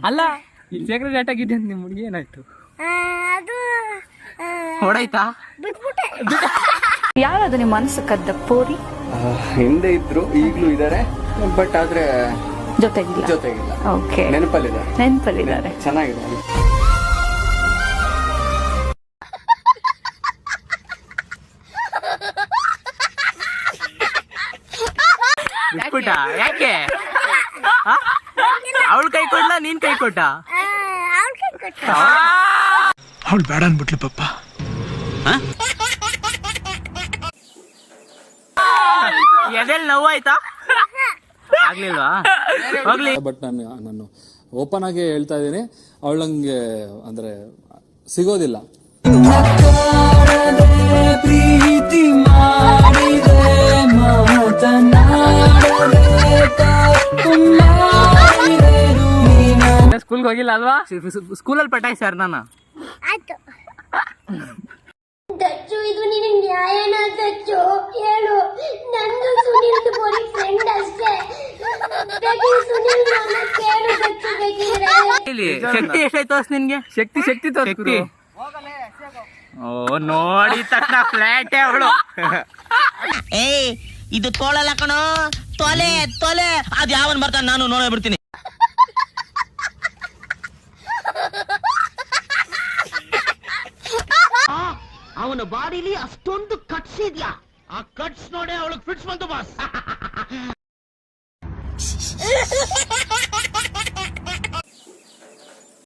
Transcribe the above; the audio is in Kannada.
ಅಲ್ಲ ಸೀಕ್ರೆಟ್ ಅಟ್ಟಾಗಿದೆ ಅಂತ ನಿಮ್ಮ ಹುಡುಗಿ ಏನಾಯ್ತು? ಅದು ಹೊಡಾಯ್ತಾ? ಬಿಟ್ಬಿಟ್ಟೆ. ಯಾರದು ನಿಮ್ಮ ಮನಸ್ಸು ಕದ್ದ ಪೋರಿ? ಹಿಂದೆ ಇದ್ರು, ಈಗಲೂ ಇದಾರೆ, ಬಟ್ ಆದ್ರೆ ಜೊತೆಗಿಲ್ಲ. ಓಕೆ, ನೆನಪಲ್ಲಿದ್ದಾರೆ. ಚೆನ್ನಾಗಿದೆ. ಬಿಟ್ಬಿಟ್ಟ? ಯಾಕೆ? ಅವಳು ಕೈ ಕೊಡ್ಲ, ನೀನ್ ಕೈ ಕೊಟ್ಟ? ಅವಳು ಬೇಡ ಅನ್ಬಿಟ್ಲು ಪಪ್ಪ. ಎದೆಲ್ ನೋವಾಯ್ತಾ? ಆಗ್ಲಿಲ್ವಾ? ಹೋಗ್ಲಿ. ಬಟ್ ನಾನು ಓಪನ್ ಆಗಿ ಹೇಳ್ತಾ ಇದ್ದೀನಿ, ಅವಳಂಗೆ ಅಂದ್ರೆ ಸಿಗೋದಿಲ್ಲ. ಪ್ರೀತಿ ಮಾಡಿದೆ ಸ್ಕೂಲ್ಗೆ ಹೋಗಿಲ್ಲ ಅಲ್ವಾ? ಸ್ಕೂಲಲ್ಲಿ ಪಟಾಯಿಸ್ಯಾರ ನಾನು. ಆಯ್ತು ದಚ್ಚು, ಇದು ನಿನಗೆ ನ್ಯಾಯನ ದಚ್ಚು? ಹೇಳು. ನಂದು ಸುನಿಲ್ದು ಬರೀ ಫ್ರೆಂಡ್ ಅಷ್ಟೇ. ಸುನಿಲ್ ನನ್ನ ಕೇಳು ದಚ್ಚು ಬೇಕಿದ್ರೆ. ಶಕ್ತಿ ಎಷ್ಟಾಯ್ತು ತೋರ್ಸ್ ನಿನ್ಗೆ? ಶಕ್ತಿ ತೋರ್ಸ್ಕು. ಓ ನೋಡಿ ತಕ್ಷಣ ಫ್ಲಾಟ್ ಅವಳು. ಏಯ್ ಇದು ತೋಳಲ್ಲ ಕಣೋ, ತೊಲೆ ಅದ್ ಯಾವನ್ ಬರ್ತಾನೆ ನಾನು ನೋಡೇ ಬಿಡ್ತೀನಿ. ಅವನ ಬಾಡಿಲಿ ಅಷ್ಟೊಂದು ಕಟ್ಸ್ ಇದ್ಯಾ? ಆ ಕಟ್ಸ್ ನೋಡೇ ಅವಳಿಗೆ ಫಿಟ್ಸ್ ಬಂತು ಬಾಸ್.